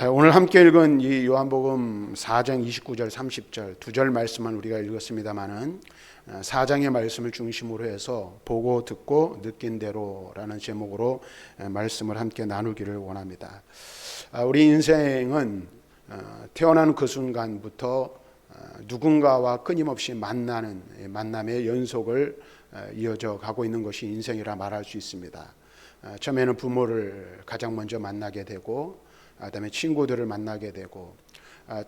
오늘 함께 읽은 이 요한복음 4장 29절 30절 두 절 말씀만 우리가 읽었습니다마는 4장의 말씀을 중심으로 해서 보고 듣고 느낀 대로라는 제목으로 말씀을 함께 나누기를 원합니다. 우리 인생은 태어난 그 순간부터 누군가와 끊임없이 만나는 만남의 연속을 이어져 가고 있는 것이 인생이라 말할 수 있습니다. 처음에는 부모를 가장 먼저 만나게 되고 그다음에 친구들을 만나게 되고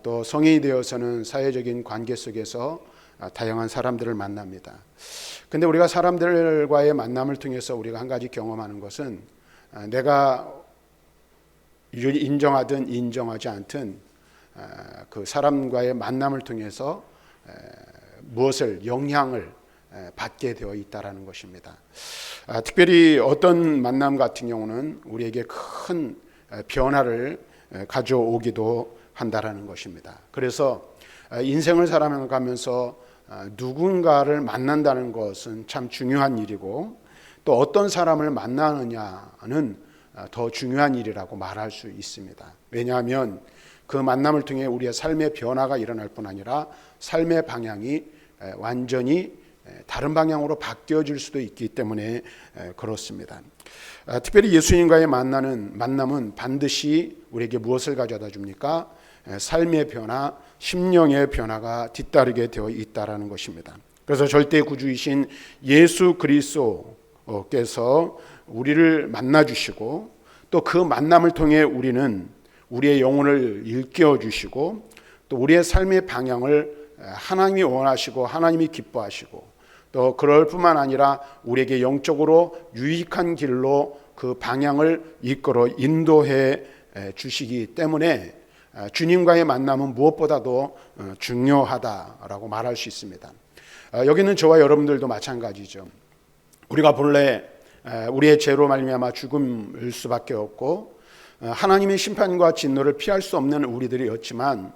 또 성인이 되어서는 사회적인 관계 속에서 다양한 사람들을 만납니다. 근데 우리가 사람들과의 만남을 통해서 우리가 한 가지 경험하는 것은 내가 인정하든 인정하지 않든 그 사람과의 만남을 통해서 무엇을 영향을 받게 되어 있다라는 것입니다. 특별히 어떤 만남 같은 경우는 우리에게 큰 변화를 가져오기도 한다라는 것입니다. 그래서 인생을 살아가면서 누군가를 만난다는 것은 참 중요한 일이고 또 어떤 사람을 만나느냐는 더 중요한 일이라고 말할 수 있습니다. 왜냐하면 그 만남을 통해 우리의 삶의 변화가 일어날 뿐 아니라 삶의 방향이 완전히 다른 방향으로 바뀌어질 수도 있기 때문에 그렇습니다. 특별히 예수님과의 만남은 반드시 우리에게 무엇을 가져다 줍니까? 삶의 변화, 심령의 변화가 뒤따르게 되어 있다라는 것입니다. 그래서 절대 구주이신 예수 그리스도께서 우리를 만나 주시고 또 그 만남을 통해 우리는 우리의 영혼을 일깨워 주시고 또 우리의 삶의 방향을 하나님이 원하시고 하나님이 기뻐하시고 또 그럴 뿐만 아니라 우리에게 영적으로 유익한 길로 그 방향을 이끌어 인도해 주시기 때문에 주님과의 만남은 무엇보다도 중요하다라고 말할 수 있습니다. 여기는 저와 여러분들도 마찬가지죠. 우리가 본래 우리의 죄로 말미암아 죽음일 수밖에 없고 하나님의 심판과 진노를 피할 수 없는 우리들이었지만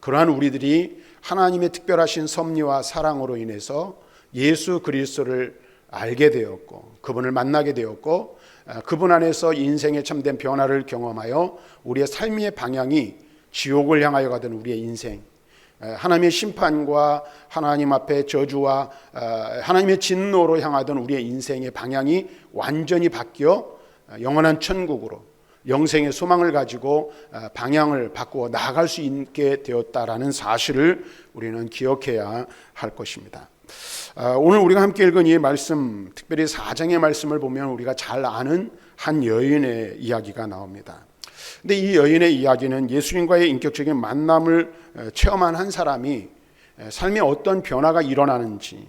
그러한 우리들이 하나님의 특별하신 섭리와 사랑으로 인해서 예수 그리스도를 알게 되었고 그분을 만나게 되었고 그분 안에서 인생의 참된 변화를 경험하여 우리의 삶의 방향이 지옥을 향하여 가던 우리의 인생, 하나님의 심판과 하나님 앞에 저주와 하나님의 진노로 향하던 우리의 인생의 방향이 완전히 바뀌어 영원한 천국으로 영생의 소망을 가지고 방향을 바꾸어 나아갈 수 있게 되었다라는 사실을 우리는 기억해야 할 것입니다. 오늘 우리가 함께 읽은 이 말씀, 특별히 4장의 말씀을 보면 우리가 잘 아는 한 여인의 이야기가 나옵니다. 근데 이 여인의 이야기는 예수님과의 인격적인 만남을 체험한 한 사람이 삶에 어떤 변화가 일어나는지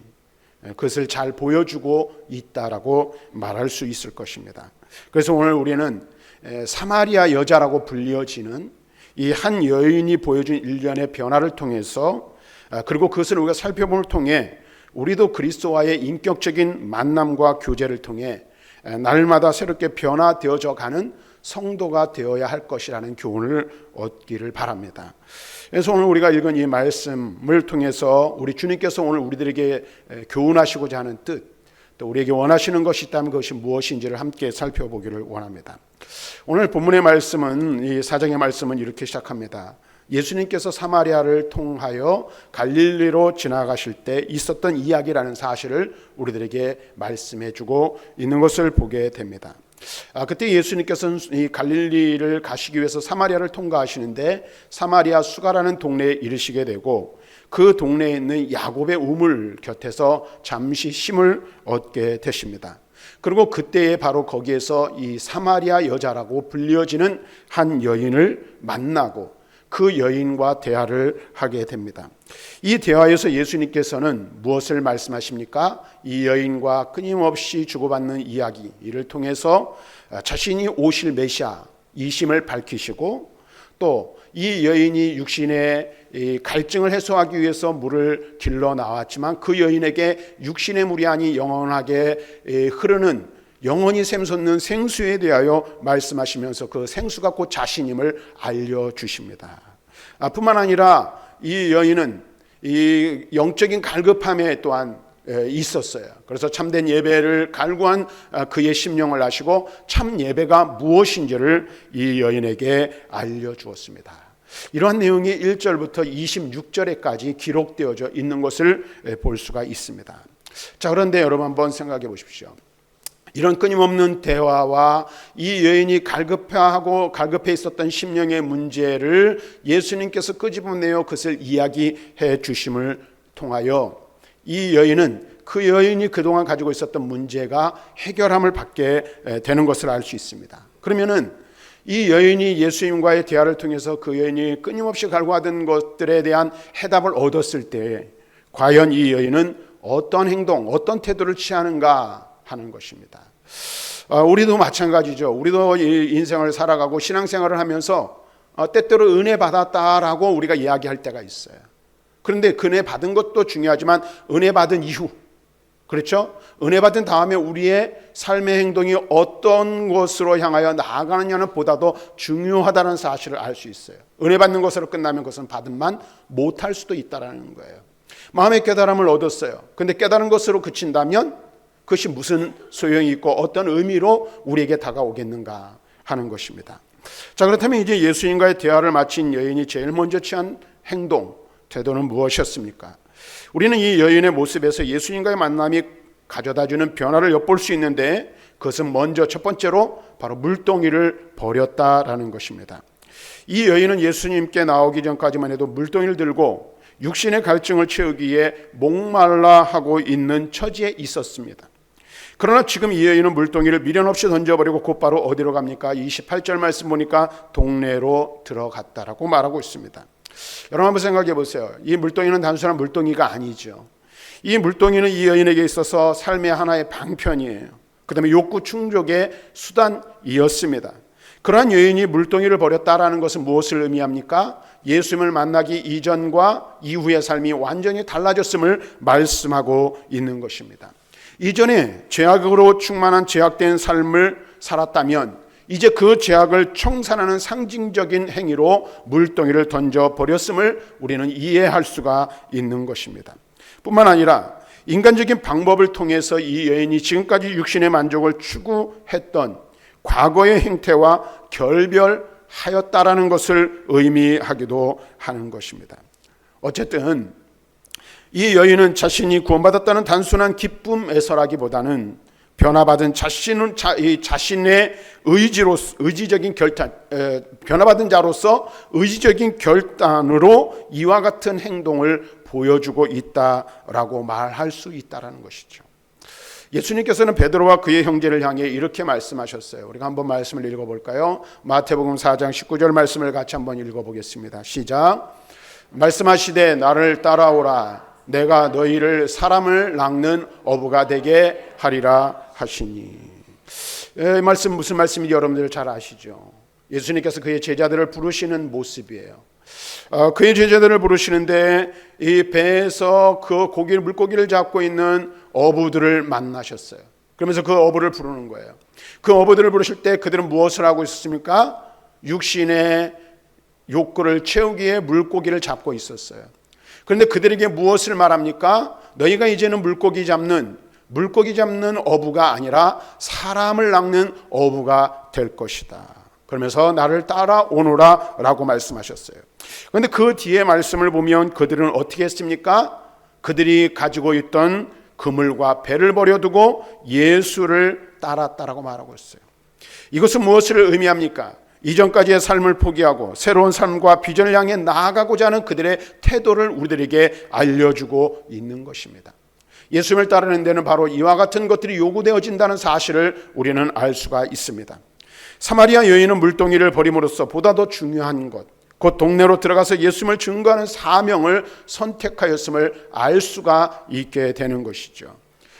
그것을 잘 보여주고 있다라고 말할 수 있을 것입니다. 그래서 오늘 우리는 사마리아 여자라고 불려지는 이 한 여인이 보여준 일련의 변화를 통해서 그리고 그것을 우리가 살펴봄을 통해 우리도 그리스도와의 인격적인 만남과 교제를 통해 날마다 새롭게 변화되어져 가는 성도가 되어야 할 것이라는 교훈을 얻기를 바랍니다. 그래서 오늘 우리가 읽은 이 말씀을 통해서 우리 주님께서 오늘 우리들에게 교훈하시고자 하는 뜻, 또 우리에게 원하시는 것이 있다면 그것이 무엇인지를 함께 살펴보기를 원합니다. 오늘 본문의 말씀은 이 4장의 말씀은 이렇게 시작합니다. 예수님께서 사마리아를 통하여 갈릴리로 지나가실 때 있었던 이야기라는 사실을 우리들에게 말씀해 주고 있는 것을 보게 됩니다. 그때 예수님께서는 이 갈릴리를 가시기 위해서 사마리아를 통과하시는데 사마리아 수가라는 동네에 이르시게 되고 그 동네에 있는 야곱의 우물 곁에서 잠시 쉼을 얻게 되십니다. 그리고 그때에 바로 거기에서 이 사마리아 여자라고 불려지는 한 여인을 만나고 그 여인과 대화를 하게 됩니다. 이 대화에서 예수님께서는 무엇을 말씀하십니까? 이 여인과 끊임없이 주고받는 이야기를 통해서 자신이 오실 메시아 이심을 밝히시고 또 이 여인이 육신의 갈증을 해소하기 위해서 물을 길러 나왔지만 그 여인에게 육신의 물이 아니 영원하게 흐르는 영원히 샘솟는 생수에 대하여 말씀하시면서 그 생수가 곧 자신임을 알려주십니다. 뿐만 아니라 이 여인은 이 영적인 갈급함에 또한 있었어요. 그래서 참된 예배를 갈구한 그의 심령을 아시고 참 예배가 무엇인지를 이 여인에게 알려주었습니다. 이러한 내용이 1절부터 26절에까지 기록되어져 있는 것을 볼 수가 있습니다. 자, 그런데 여러분 한번 생각해 보십시오. 이런 끊임없는 대화와 이 여인이 갈급해 있었던 심령의 문제를 예수님께서 끄집어내어 그것을 이야기해 주심을 통하여 이 여인은 그 여인이 그동안 가지고 있었던 문제가 해결함을 받게 되는 것을 알 수 있습니다. 그러면은 이 여인이 예수님과의 대화를 통해서 그 여인이 끊임없이 갈구하던 것들에 대한 해답을 얻었을 때 과연 이 여인은 어떤 행동, 어떤 태도를 취하는가 하는 것입니다. 우리도 마찬가지죠. 우리도 인생을 살아가고 신앙생활을 하면서 때때로 은혜 받았다라고 우리가 이야기할 때가 있어요. 그런데 그 은혜 받은 것도 중요하지만 은혜 받은 이후, 그렇죠? 은혜 받은 다음에 우리의 삶의 행동이 어떤 것으로 향하여 나아가느냐는 보다도 중요하다는 사실을 알 수 있어요. 은혜 받는 것으로 끝나면 그것은 받음만 못할 수도 있다는 거예요. 마음의 깨달음을 얻었어요. 그런데 깨달은 것으로 그친다면 그것이 무슨 소용이 있고 어떤 의미로 우리에게 다가오겠는가 하는 것입니다. 자, 그렇다면 이제 예수님과의 대화를 마친 여인이 제일 먼저 취한 행동, 태도는 무엇이었습니까? 우리는 이 여인의 모습에서 예수님과의 만남이 가져다주는 변화를 엿볼 수 있는데 그것은 먼저 첫 번째로 바로 물동이를 버렸다라는 것입니다. 이 여인은 예수님께 나오기 전까지만 해도 물동이를 들고 육신의 갈증을 채우기 위해 목말라 하고 있는 처지에 있었습니다. 그러나 지금 이 여인은 물동이를 미련 없이 던져버리고 곧바로 어디로 갑니까? 28절 말씀 보니까 동네로 들어갔다라고 말하고 있습니다. 여러분 한번 생각해 보세요. 이 물동이는 단순한 물동이가 아니죠. 이 물동이는 이 여인에게 있어서 삶의 하나의 방편이에요. 그 다음에 욕구 충족의 수단이었습니다. 그러한 여인이 물동이를 버렸다라는 것은 무엇을 의미합니까? 예수님을 만나기 이전과 이후의 삶이 완전히 달라졌음을 말씀하고 있는 것입니다. 이전에 죄악으로 충만한 죄악된 삶을 살았다면 이제 그 죄악을 청산하는 상징적인 행위로 물동이를 던져버렸음을 우리는 이해할 수가 있는 것입니다. 뿐만 아니라 인간적인 방법을 통해서 이 여인이 지금까지 육신의 만족을 추구했던 과거의 행태와 결별하였다라는 것을 의미하기도 하는 것입니다. 어쨌든 이 여인은 자신이 구원받았다는 단순한 기쁨에서라기보다는 변화받은 자신의 의지적인 결단, 변화받은 자로서 의지적인 결단으로 이와 같은 행동을 보여주고 있다라고 말할 수 있다라는 것이죠. 예수님께서는 베드로와 그의 형제를 향해 이렇게 말씀하셨어요. 우리가 한번 말씀을 읽어볼까요? 마태복음 4장 19절 말씀을 같이 한번 읽어보겠습니다. 시작. 말씀하시되 나를 따라오라. 내가 너희를 사람을 낚는 어부가 되게 하리라 하시니. 이 말씀 무슨 말씀인지 여러분들 잘 아시죠? 예수님께서 그의 제자들을 부르시는 모습이에요. 그의 제자들을 부르시는데 이 배에서 그 물고기를 잡고 있는 어부들을 만나셨어요. 그러면서 그 어부를 부르는 거예요. 그 어부들을 부르실 때 그들은 무엇을 하고 있었습니까? 육신의 욕구를 채우기 위해 물고기를 잡고 있었어요. 그런데 그들에게 무엇을 말합니까? 너희가 이제는 물고기 잡는 어부가 아니라 사람을 낚는 어부가 될 것이다. 그러면서 나를 따라오너라 라고 말씀하셨어요. 그런데 그 뒤에 말씀을 보면 그들은 어떻게 했습니까? 그들이 가지고 있던 그물과 배를 버려두고 예수를 따랐다라고 말하고 있어요. 이것은 무엇을 의미합니까? 이전까지의 삶을 포기하고 새로운 삶과 비전을 향해 나아가고자 하는 그들의 태도를 우리들에게 알려주고 있는 것입니다. 예수님을 따르는 데는 바로 이와 같은 것들이 요구되어진다는 사실을 우리는 알 수가 있습니다. 사마리아 여인은 물동이를 버림으로써 보다 더 중요한 것, 곧 동네로 들어가서 예수님을 증거하는 사명을 선택하였음을 알 수가 있게 되는 것이죠.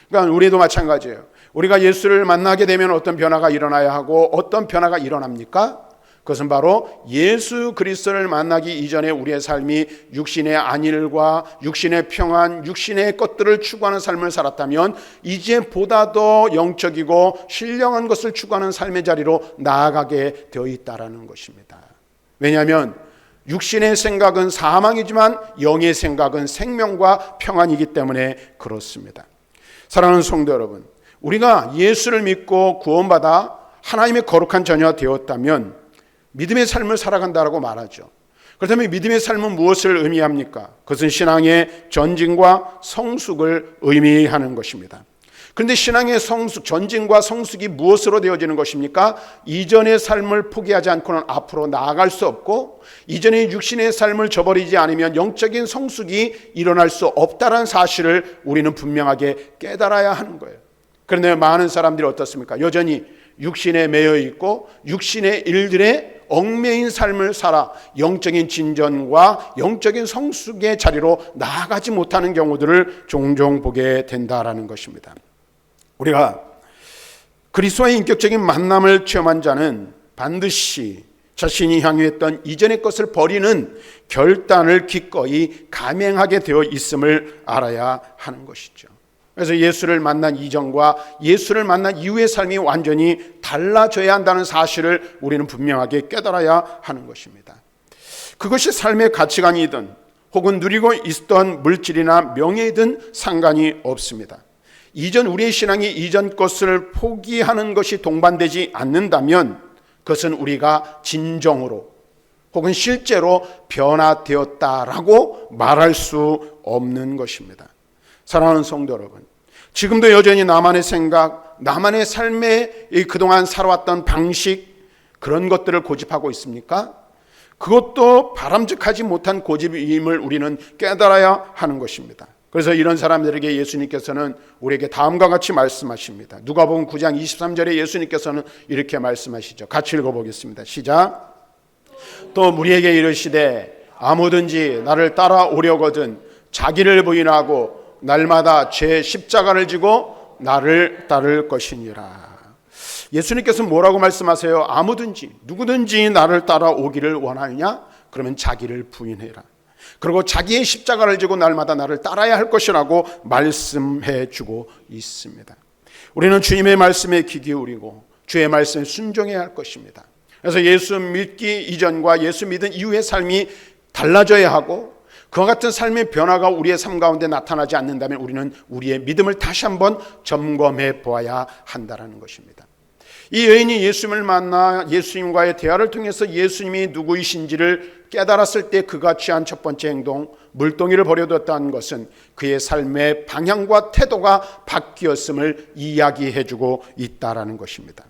그러니까 우리도 마찬가지예요. 우리가 예수를 만나게 되면 어떤 변화가 일어나야 하고 어떤 변화가 일어납니까? 그것은 바로 예수 그리스도를 만나기 이전에 우리의 삶이 육신의 안일과 육신의 평안, 육신의 것들을 추구하는 삶을 살았다면 이제 보다 더 영적이고 신령한 것을 추구하는 삶의 자리로 나아가게 되어 있다는 것입니다. 왜냐하면 육신의 생각은 사망이지만 영의 생각은 생명과 평안이기 때문에 그렇습니다. 사랑하는 성도 여러분, 우리가 예수를 믿고 구원받아 하나님의 거룩한 자녀가 되었다면 믿음의 삶을 살아간다라고 말하죠. 그렇다면 믿음의 삶은 무엇을 의미합니까? 그것은 신앙의 전진과 성숙을 의미하는 것입니다. 그런데 신앙의 성숙, 전진과 성숙이 무엇으로 되어지는 것입니까? 이전의 삶을 포기하지 않고는 앞으로 나아갈 수 없고, 이전의 육신의 삶을 저버리지 않으면 영적인 성숙이 일어날 수 없다는 사실을 우리는 분명하게 깨달아야 하는 거예요. 그런데 많은 사람들이 어떻습니까? 여전히 육신에 매여 있고 육신의 일들에 얽매인 삶을 살아 영적인 진전과 영적인 성숙의 자리로 나아가지 못하는 경우들을 종종 보게 된다라는 것입니다. 우리가 그리스도와의 인격적인 만남을 체험한 자는 반드시 자신이 향유했던 이전의 것을 버리는 결단을 기꺼이 감행하게 되어 있음을 알아야 하는 것이죠. 그래서 예수를 만난 이전과 예수를 만난 이후의 삶이 완전히 달라져야 한다는 사실을 우리는 분명하게 깨달아야 하는 것입니다. 그것이 삶의 가치관이든 혹은 누리고 있던 물질이나 명예이든 상관이 없습니다. 이전 우리의 신앙이 이전 것을 포기하는 것이 동반되지 않는다면 그것은 우리가 진정으로 혹은 실제로 변화되었다라고 말할 수 없는 것입니다. 사랑하는 성도 여러분, 지금도 여전히 나만의 생각, 나만의 삶에 그동안 살아왔던 방식, 그런 것들을 고집하고 있습니까? 그것도 바람직하지 못한 고집임을 우리는 깨달아야 하는 것입니다. 그래서 이런 사람들에게 예수님께서는 우리에게 다음과 같이 말씀하십니다. 누가복음 9장 23절에 예수님께서는 이렇게 말씀하시죠. 같이 읽어보겠습니다. 시작. 또 무리에게 이르시되 아무든지 나를 따라오려거든 자기를 부인하고 날마다 제 십자가를 지고 나를 따를 것이니라. 예수님께서 뭐라고 말씀하세요? 아무든지 누구든지 나를 따라오기를 원하느냐? 그러면 자기를 부인해라. 그리고 자기의 십자가를 지고 날마다 나를 따라야 할 것이라고 말씀해 주고 있습니다. 우리는 주님의 말씀에 귀 기울이고 주의 말씀에 순종해야 할 것입니다. 그래서 예수 믿기 이전과 예수 믿은 이후의 삶이 달라져야 하고, 그와 같은 삶의 변화가 우리의 삶 가운데 나타나지 않는다면 우리는 우리의 믿음을 다시 한번 점검해 보아야 한다는 것입니다. 이 여인이 예수님을 만나 예수님과의 대화를 통해서 예수님이 누구이신지를 깨달았을 때 그가 취한 첫 번째 행동, 물동이를 버려뒀다는 것은 그의 삶의 방향과 태도가 바뀌었음을 이야기해주고 있다는 것입니다.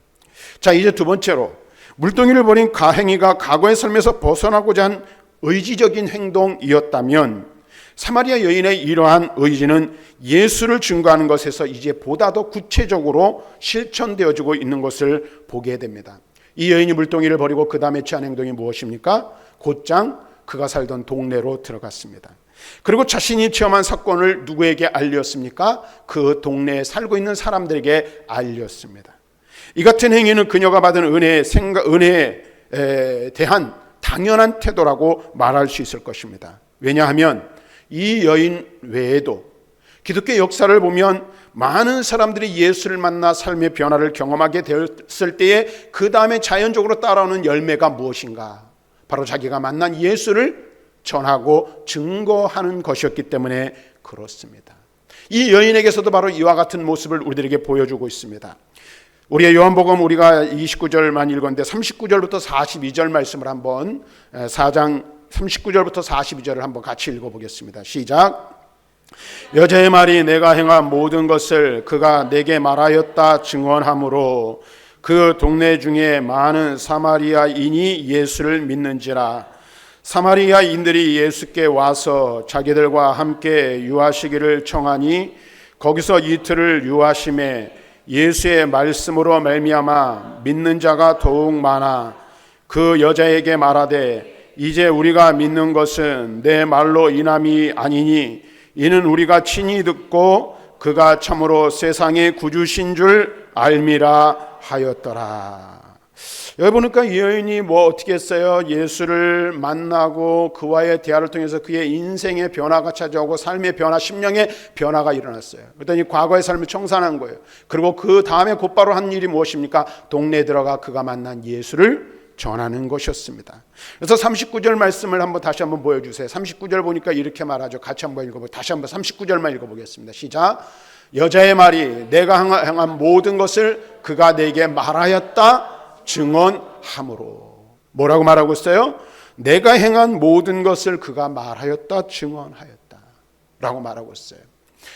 자, 이제 두 번째로 물동이를 버린 가행이가 과거의 삶에서 벗어나고자 한 의지적인 행동이었다면, 사마리아 여인의 이러한 의지는 예수를 증거하는 것에서 이제 보다 더 구체적으로 실천되어지고 있는 것을 보게 됩니다. 이 여인이 물동이를 버리고 그 다음에 취한 행동이 무엇입니까? 곧장 그가 살던 동네로 들어갔습니다. 그리고 자신이 체험한 사건을 누구에게 알렸습니까? 그 동네에 살고 있는 사람들에게 알렸습니다. 이 같은 행위는 그녀가 받은 은혜에 대한 당연한 태도라고 말할 수 있을 것입니다. 왜냐하면 이 여인 외에도 기독교 역사를 보면 많은 사람들이 예수를 만나 삶의 변화를 경험하게 되었을 때에 그 다음에 자연적으로 따라오는 열매가 무엇인가? 바로 자기가 만난 예수를 전하고 증거하는 것이었기 때문에 그렇습니다. 이 여인에게서도 바로 이와 같은 모습을 우리들에게 보여주고 있습니다. 우리의 요한복음 우리가 29절만 읽었는데 39절부터 42절 말씀을 한번 4장 39절부터 42절을 한번 같이 읽어보겠습니다. 시작. 여자의 말이 내가 행한 모든 것을 그가 내게 말하였다 증언하므로 그 동네 중에 많은 사마리아인이 예수를 믿는지라. 사마리아인들이 예수께 와서 자기들과 함께 유하시기를 청하니 거기서 이틀을 유하심에 예수의 말씀으로 말미암아 믿는 자가 더욱 많아 그 여자에게 말하되 이제 우리가 믿는 것은 내 말로 인함이 아니니 이는 우리가 친히 듣고 그가 참으로 세상의 구주신 줄 알미라 하였더라. 여기 보니까 이 여인이 어떻게 했어요? 예수를 만나고 그와의 대화를 통해서 그의 인생의 변화가 찾아오고 삶의 변화, 심령의 변화가 일어났어요. 그랬더니 과거의 삶을 청산한 거예요. 그리고 그 다음에 곧바로 한 일이 무엇입니까? 동네에 들어가 그가 만난 예수를 전하는 것이었습니다. 그래서 39절 말씀을 다시 한번 보여주세요. 39절 보니까 이렇게 말하죠. 같이 한번 읽어보고 다시 한번 39절만 읽어보겠습니다. 시작. 여자의 말이 내가 행한 모든 것을 그가 내게 말하였다 증언함으로. 뭐라고 말하고 있어요? 내가 행한 모든 것을 그가 말하였다 증언하였다 라고 말하고 있어요.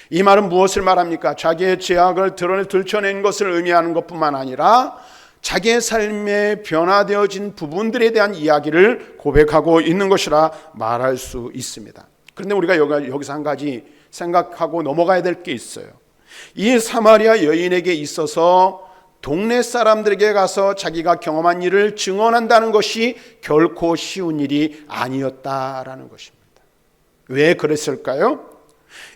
이 말은 무엇을 말합니까? 자기의 죄악을 들춰낸 것을 의미하는 것뿐만 아니라 자기의 삶에 변화되어진 부분들에 대한 이야기를 고백하고 있는 것이라 말할 수 있습니다. 그런데 우리가 여기서 한 가지 생각하고 넘어가야 될 게 있어요. 이 사마리아 여인에게 있어서 동네 사람들에게 가서 자기가 경험한 일을 증언한다는 것이 결코 쉬운 일이 아니었다라는 것입니다. 왜 그랬을까요?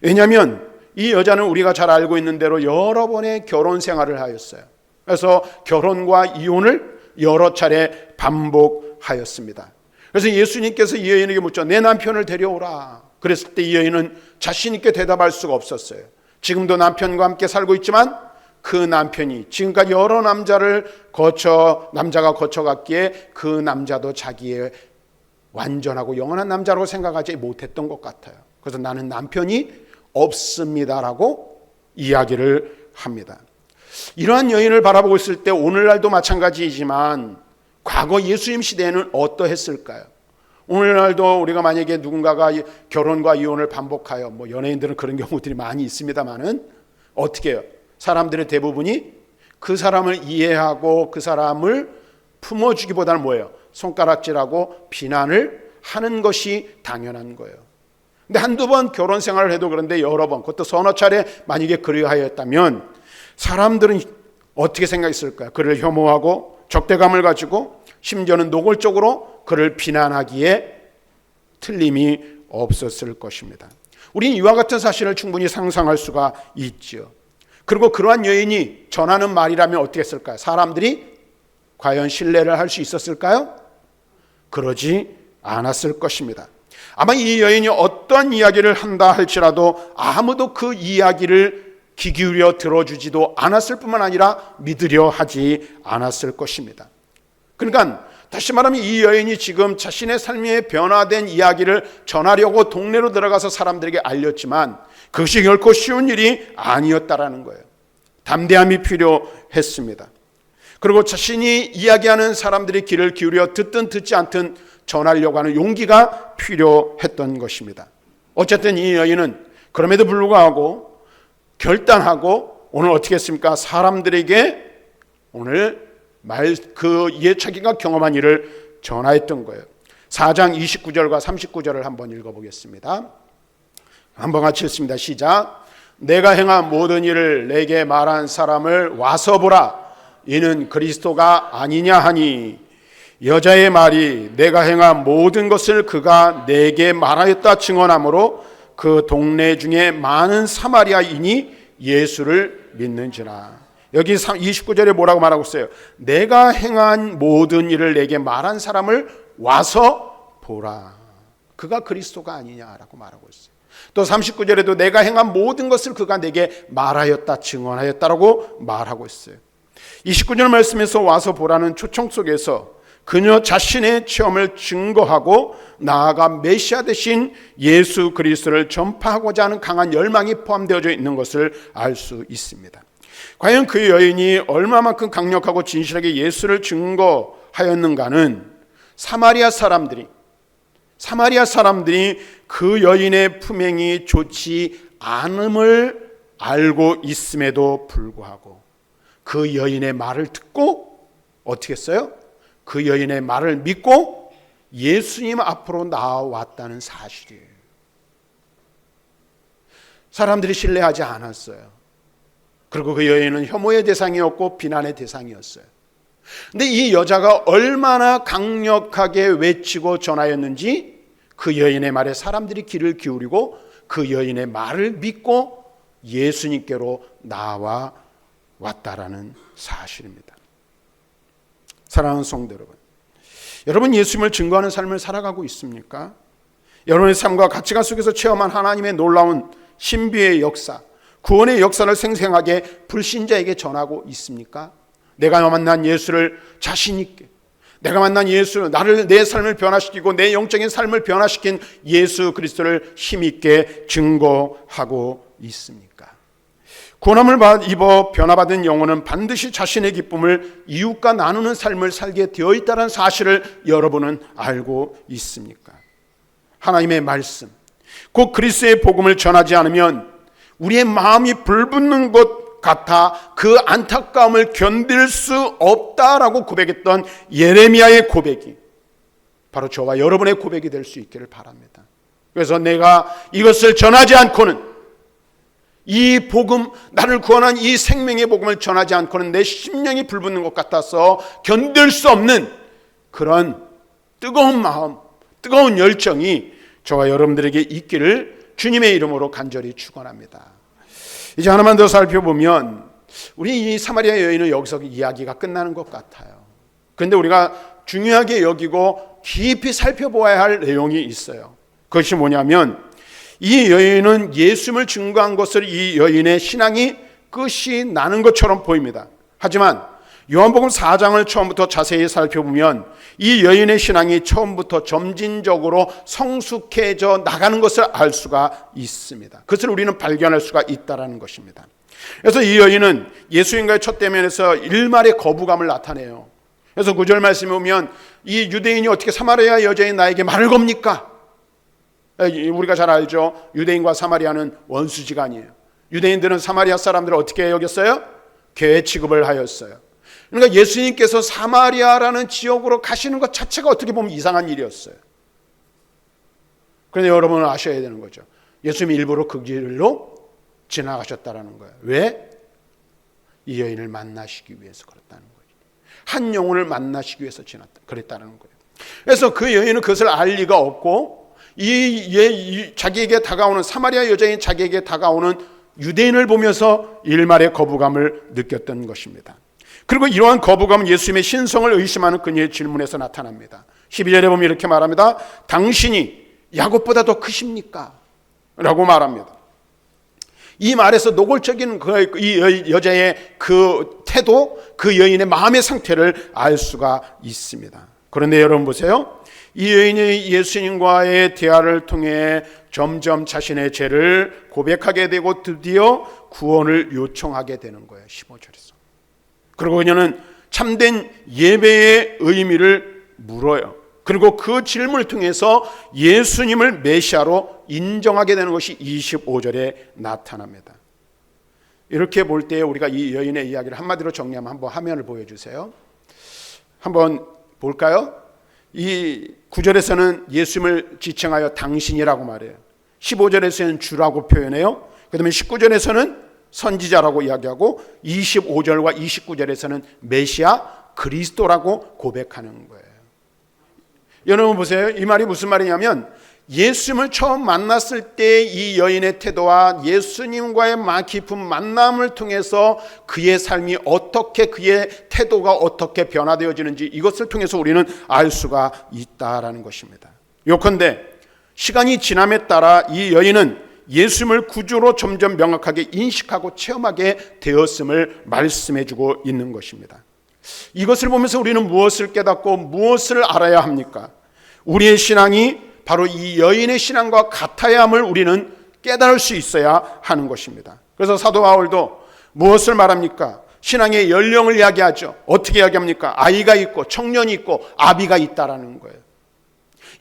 왜냐하면 이 여자는 우리가 잘 알고 있는 대로 여러 번의 결혼 생활을 하였어요. 그래서 결혼과 이혼을 여러 차례 반복하였습니다. 그래서 예수님께서 이 여인에게 묻죠. 내 남편을 데려오라. 그랬을 때 이 여인은 자신 있게 대답할 수가 없었어요. 지금도 남편과 함께 살고 있지만 그 남편이 지금까지 여러 남자가 거쳐갔기에 그 남자도 자기의 완전하고 영원한 남자라고 생각하지 못했던 것 같아요. 그래서 나는 남편이 없습니다라고 이야기를 합니다. 이러한 여인을 바라보고 있을 때 오늘날도 마찬가지이지만 과거 예수님 시대에는 어떠했을까요? 오늘날도 우리가 만약에 누군가가 결혼과 이혼을 반복하여 연예인들은 그런 경우들이 많이 있습니다만은 어떻게 해요? 사람들의 대부분이 그 사람을 이해하고 그 사람을 품어주기보다는 뭐예요? 손가락질하고 비난을 하는 것이 당연한 거예요. 근데 한두 번 결혼 생활을 해도 그런데 여러 번, 그것도 서너 차례 만약에 그리하였다면 사람들은 어떻게 생각했을까요? 그를 혐오하고 적대감을 가지고 심지어는 노골적으로 그를 비난하기에 틀림이 없었을 것입니다. 우리는 이와 같은 사실을 충분히 상상할 수가 있죠. 그리고 그러한 여인이 전하는 말이라면 어떻게 했을까요? 사람들이 과연 신뢰를 할 수 있었을까요? 그러지 않았을 것입니다. 아마 이 여인이 어떤 이야기를 한다 할지라도 아무도 그 이야기를 귀 기울여 들어주지도 않았을 뿐만 아니라 믿으려 하지 않았을 것입니다. 그러니까 다시 말하면 이 여인이 지금 자신의 삶에 변화된 이야기를 전하려고 동네로 들어가서 사람들에게 알렸지만 그것이 결코 쉬운 일이 아니었다라는 거예요. 담대함이 필요했습니다. 그리고 자신이 이야기하는 사람들이 귀를 기울여 듣든 듣지 않든 전하려고 하는 용기가 필요했던 것입니다. 어쨌든 이 여인은 그럼에도 불구하고 결단하고 오늘 어떻게 했습니까? 사람들에게 오늘 자기가 경험한 일을 전하였던 거예요. 4장 29절과 39절을 한번 읽어보겠습니다. 한번 같이 읽습니다. 시작. 내가 행한 모든 일을 내게 말한 사람을 와서 보라. 이는 그리스도가 아니냐 하니 여자의 말이 내가 행한 모든 것을 그가 내게 말하였다 증언하므로 그 동네 중에 많은 사마리아인이 예수를 믿는지라. 여기 29절에 뭐라고 말하고 있어요? 내가 행한 모든 일을 내게 말한 사람을 와서 보라. 그가 그리스도가 아니냐라고 말하고 있어요. 또 39절에도 내가 행한 모든 것을 그가 내게 말하였다 증언하였다라고 말하고 있어요. 29절 말씀에서 와서 보라는 초청 속에서 그녀 자신의 체험을 증거하고 나아가 메시아 되신 예수 그리스도를 전파하고자 하는 강한 열망이 포함되어져 있는 것을 알 수 있습니다. 과연 그 여인이 얼마만큼 강력하고 진실하게 예수를 증거하였는가는 사마리아 사람들이 그 여인의 품행이 좋지 않음을 알고 있음에도 불구하고 그 여인의 말을 듣고 어떻게 했어요? 그 여인의 말을 믿고 예수님 앞으로 나와왔다는 사실이에요. 사람들이 신뢰하지 않았어요. 그리고 그 여인은 혐오의 대상이었고 비난의 대상이었어요. 근데 이 여자가 얼마나 강력하게 외치고 전하였는지 그 여인의 말에 사람들이 귀를 기울이고 그 여인의 말을 믿고 예수님께로 나와 왔다라는 사실입니다. 사랑하는 성도 여러분 예수님을 증거하는 삶을 살아가고 있습니까? 여러분의 삶과 가치관 속에서 체험한 하나님의 놀라운 신비의 역사, 구원의 역사를 생생하게 불신자에게 전하고 있습니까? 내가 만난 예수를 자신 있게, 내가 만난 예수, 내 삶을 변화시키고 내 영적인 삶을 변화시킨 예수 그리스도를 힘있게 증거하고 있습니까? 고난을 입어 변화받은 영혼은 반드시 자신의 기쁨을 이웃과 나누는 삶을 살게 되어 있다는 사실을 여러분은 알고 있습니까? 하나님의 말씀, 곧 그리스도의 복음을 전하지 않으면 우리의 마음이 불붙는 것 같아 그 안타까움을 견딜 수 없다라고 고백했던 예레미야의 고백이 바로 저와 여러분의 고백이 될 수 있기를 바랍니다. 그래서 내가 이것을 전하지 않고는, 이 복음, 나를 구원한 이 생명의 복음을 전하지 않고는 내 심령이 불붙는 것 같아서 견딜 수 없는 그런 뜨거운 마음, 뜨거운 열정이 저와 여러분들에게 있기를 주님의 이름으로 간절히 축원합니다. 이제 하나만 더 살펴보면 우리 이 사마리아 여인은 여기서 이야기가 끝나는 것 같아요. 그런데 우리가 중요하게 여기고 깊이 살펴보아야 할 내용이 있어요. 그것이 뭐냐면 이 여인은 예수님을 증거한 것을 이 여인의 신앙이 끝이 나는 것처럼 보입니다. 하지만 요한복음 4장을 처음부터 자세히 살펴보면 이 여인의 신앙이 처음부터 점진적으로 성숙해져 나가는 것을 알 수가 있습니다. 그것을 우리는 발견할 수가 있다는 것입니다. 그래서 이 여인은 예수님과의 첫 대면에서 일말의 거부감을 나타내요. 그래서 9절 말씀에 보면 이 유대인이 어떻게 사마리아 여자인 나에게 말을 겁니까? 우리가 잘 알죠. 유대인과 사마리아는 원수지간이에요. 유대인들은 사마리아 사람들을 어떻게 여겼어요? 괴 취급을 하였어요. 그러니까 예수님께서 사마리아라는 지역으로 가시는 것 자체가 어떻게 보면 이상한 일이었어요. 그런데 여러분은 아셔야 되는 거죠. 예수님이 일부러 그 길로 지나가셨다는 거예요. 왜? 이 여인을 만나시기 위해서 그렇다는 거예요. 한 영혼을 만나시기 위해서 그랬다는 거예요. 그래서 그 여인은 그것을 알 리가 없고 자기에게 다가오는 사마리아 여자인 자기에게 다가오는 유대인을 보면서 일말의 거부감을 느꼈던 것입니다. 그리고 이러한 거부감은 예수님의 신성을 의심하는 그녀의 질문에서 나타납니다. 12절에 보면 이렇게 말합니다. 당신이 야곱보다 더 크십니까? 라고 말합니다. 이 말에서 노골적인 이 여자의 그 태도, 그 여인의 마음의 상태를 알 수가 있습니다. 그런데 여러분 보세요. 이 여인이 예수님과의 대화를 통해 점점 자신의 죄를 고백하게 되고 드디어 구원을 요청하게 되는 거예요. 15절에서. 그리고 그녀는 참된 예배의 의미를 물어요. 그리고 그 질문을 통해서 예수님을 메시아로 인정하게 되는 것이 25절에 나타납니다. 이렇게 볼 때 우리가 이 여인의 이야기를 한마디로 정리하면 한번 화면을 보여주세요. 한번 볼까요? 이 9절에서는 예수님을 지칭하여 당신이라고 말해요. 15절에서는 주라고 표현해요. 그 다음에 19절에서는 선지자라고 이야기하고 25절과 29절에서는 메시아 그리스도라고 고백하는 거예요. 여러분 보세요. 이 말이 무슨 말이냐면 예수님을 처음 만났을 때 이 여인의 태도와 예수님과의 깊은 만남을 통해서 그의 삶이 어떻게, 그의 태도가 어떻게 변화되어지는지 이것을 통해서 우리는 알 수가 있다라는 것입니다. 요컨대 시간이 지남에 따라 이 여인은 예수님을 구주로 점점 명확하게 인식하고 체험하게 되었음을 말씀해주고 있는 것입니다. 이것을 보면서 우리는 무엇을 깨닫고 무엇을 알아야 합니까? 우리의 신앙이 바로 이 여인의 신앙과 같아야 함을 우리는 깨달을 수 있어야 하는 것입니다. 그래서 사도 바울도 무엇을 말합니까? 신앙의 연령을 이야기하죠. 어떻게 이야기합니까? 아이가 있고 청년이 있고 아비가 있다라는 거예요.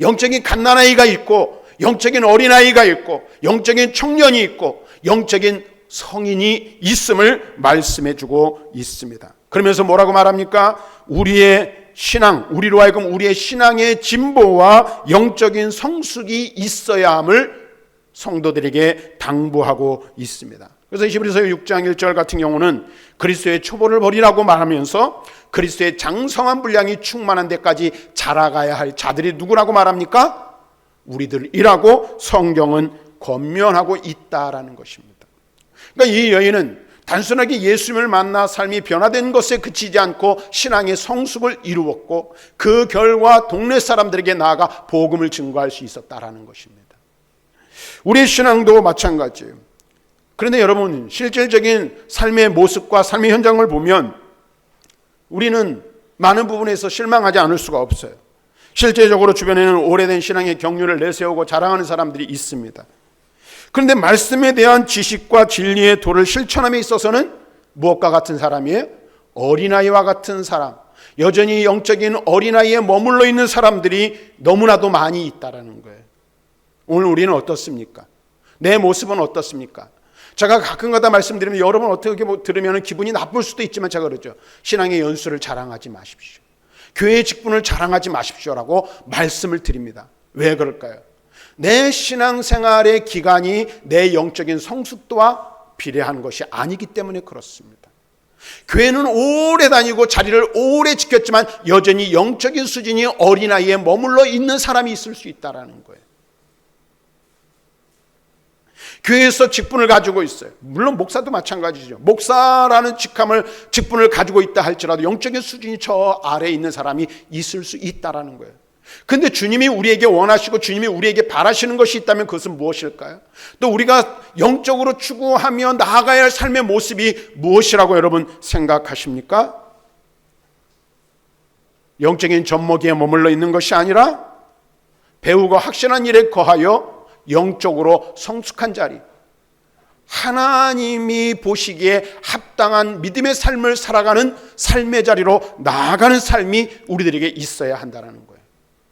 영적인 갓난아이가 있고 영적인 어린아이가 있고 영적인 청년이 있고 영적인 성인이 있음을 말씀해주고 있습니다. 그러면서 뭐라고 말합니까? 우리의 신앙, 우리로 하여금 우리의 신앙의 진보와 영적인 성숙이 있어야 함을 성도들에게 당부하고 있습니다. 그래서 히브리서 6장 1절 같은 경우는 그리스도의 초보를 버리라고 말하면서 그리스도의 장성한 분량이 충만한 데까지 자라가야 할 자들이 누구라고 말합니까? 우리들이라고 성경은 권면하고 있다라는 것입니다. 그러니까 이 여인은 단순하게 예수님을 만나 삶이 변화된 것에 그치지 않고 신앙의 성숙을 이루었고 그 결과 동네 사람들에게 나아가 복음을 증거할 수 있었다라는 것입니다. 우리의 신앙도 마찬가지예요. 그런데 여러분, 실질적인 삶의 모습과 삶의 현장을 보면 우리는 많은 부분에서 실망하지 않을 수가 없어요. 실제적으로 주변에는 오래된 신앙의 경륜을 내세우고 자랑하는 사람들이 있습니다. 그런데 말씀에 대한 지식과 진리의 도를 실천함에 있어서는 무엇과 같은 사람이에요? 어린아이와 같은 사람. 여전히 영적인 어린아이에 머물러 있는 사람들이 너무나도 많이 있다라는 거예요. 오늘 우리는 어떻습니까? 내 모습은 어떻습니까? 제가 가끔가다 말씀드리면 여러분 어떻게 들으면 기분이 나쁠 수도 있지만 제가 그러죠. 신앙의 연수를 자랑하지 마십시오. 교회의 직분을 자랑하지 마십시오라고 말씀을 드립니다. 왜 그럴까요? 내 신앙생활의 기간이 내 영적인 성숙도와 비례한 것이 아니기 때문에 그렇습니다. 교회는 오래 다니고 자리를 오래 지켰지만 여전히 영적인 수준이 어린아이에 머물러 있는 사람이 있을 수 있다는 거예요. 교회에서 직분을 가지고 있어요. 물론 목사도 마찬가지죠. 목사라는 직분을 가지고 있다 할지라도 영적인 수준이 저 아래에 있는 사람이 있을 수 있다는 거예요. 근데 주님이 우리에게 원하시고 주님이 우리에게 바라시는 것이 있다면 그것은 무엇일까요? 또 우리가 영적으로 추구하며 나아가야 할 삶의 모습이 무엇이라고 여러분 생각하십니까? 영적인 젖먹이에 머물러 있는 것이 아니라 배우고 확신한 일에 거하여 영적으로 성숙한 자리, 하나님이 보시기에 합당한 믿음의 삶을 살아가는 삶의 자리로 나아가는 삶이 우리들에게 있어야 한다는 거예요.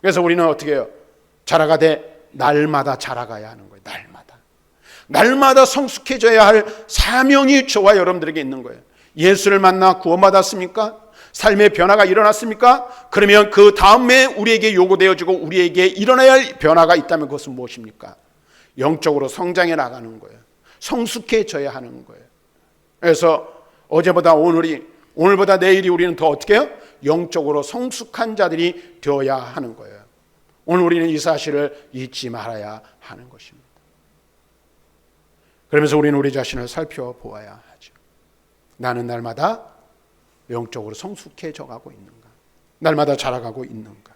그래서 우리는 어떻게 해요? 자라가되 날마다 자라가야 하는 거예요. 날마다 성숙해져야 할 사명이 저와 여러분들에게 있는 거예요. 예수를 만나 구원받았습니까? 삶의 변화가 일어났습니까? 그러면 그 다음에 우리에게 요구되어지고 우리에게 일어나야 할 변화가 있다면 그것은 무엇입니까? 영적으로 성장해 나가는 거예요. 성숙해져야 하는 거예요. 그래서 어제보다 오늘보다 내일이 우리는 더 어떻게 해요? 영적으로 성숙한 자들이 되어야 하는 거예요. 오늘 우리는 이 사실을 잊지 말아야 하는 것입니다. 그러면서 우리는 우리 자신을 살펴보아야 하죠. 나는 날마다 영적으로 성숙해져 가고 있는가? 날마다 자라가고 있는가?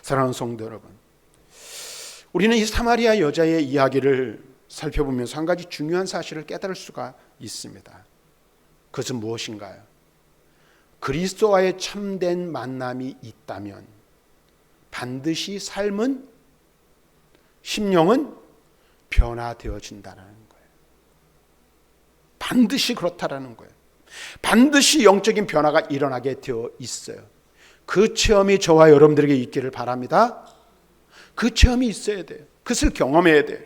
사랑하는 성도 여러분, 우리는 이 사마리아 여자의 이야기를 살펴보면서 한 가지 중요한 사실을 깨달을 수가 있습니다. 그것은 무엇인가요? 그리스도와의 참된 만남이 있다면 반드시 삶은, 심령은 변화되어진다는 거예요. 반드시 그렇다라는 거예요. 반드시 영적인 변화가 일어나게 되어 있어요. 그 체험이 저와 여러분들에게 있기를 바랍니다. 그 체험이 있어야 돼요. 그것을 경험해야 돼요.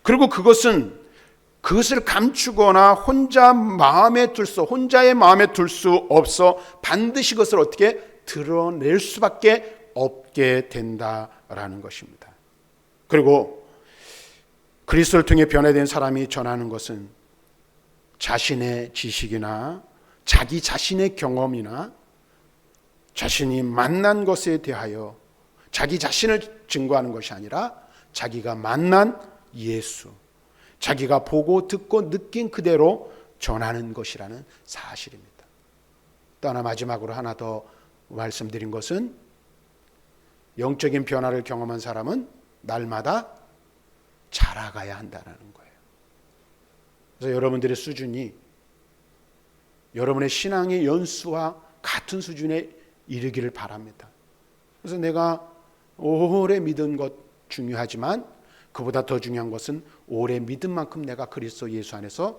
그리고 그것을 감추거나 혼자의 마음에 둘 수 없어 반드시 그것을 어떻게 드러낼 수밖에 없게 된다라는 것입니다. 그리고 그리스도를 통해 변화된 사람이 전하는 것은 자신의 지식이나 자기 자신의 경험이나 자신이 만난 것에 대하여 자기 자신을 증거하는 것이 아니라 자기가 만난 예수, 자기가 보고 듣고 느낀 그대로 전하는 것이라는 사실입니다. 또 하나, 마지막으로 하나 더 말씀드린 것은 영적인 변화를 경험한 사람은 날마다 자라가야 한다는 거예요. 그래서 여러분들의 수준이 여러분의 신앙의 연수와 같은 수준에 이르기를 바랍니다. 그래서 내가 오래 믿은 것 중요하지만 그보다 더 중요한 것은 오래 믿은 만큼 내가 그리스도 예수 안에서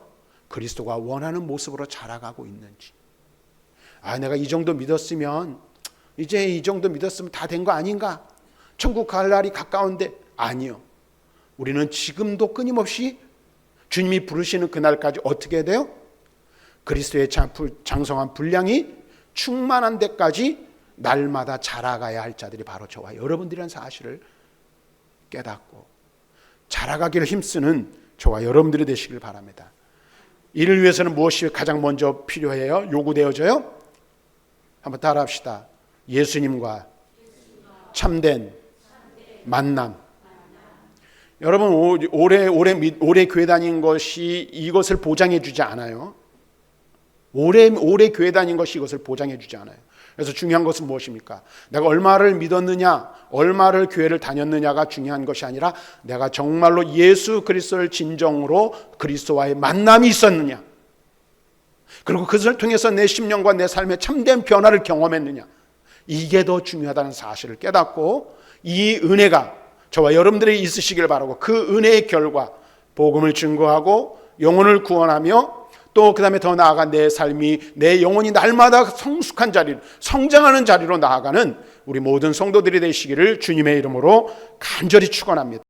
그리스도가 원하는 모습으로 자라가고 있는지. 내가 이 정도 믿었으면 다 된 거 아닌가? 천국 갈 날이 가까운데. 아니요. 우리는 지금도 끊임없이 주님이 부르시는 그날까지 어떻게 해야 돼요? 그리스도의 장성한 분량이 충만한 데까지 날마다 자라가야 할 자들이 바로 저와 여러분들이라는 사실을 깨닫고 자라가기를 힘쓰는 저와 여러분들이 되시길 바랍니다. 이를 위해서는 무엇이 가장 먼저 필요해요? 요구되어져요? 한번 따라 합시다. 예수님과 참된 만남. 여러분, 오래 교회 다닌 것이 이것을 보장해 주지 않아요. 오래 교회 다닌 것이 이것을 보장해 주지 않아요. 그래서 중요한 것은 무엇입니까? 내가 얼마를 믿었느냐, 얼마를 교회를 다녔느냐가 중요한 것이 아니라 내가 정말로 예수 그리스도를 진정으로 그리스도와의 만남이 있었느냐, 그리고 그것을 통해서 내 심령과 내 삶의 참된 변화를 경험했느냐, 이게 더 중요하다는 사실을 깨닫고 이 은혜가 저와 여러분들이 있으시길 바라고, 그 은혜의 결과 복음을 증거하고 영혼을 구원하며 또 그 다음에 더 나아가 내 삶이, 내 영혼이 날마다 성숙한 자리, 성장하는 자리로 나아가는 우리 모든 성도들이 되시기를 주님의 이름으로 간절히 축원합니다.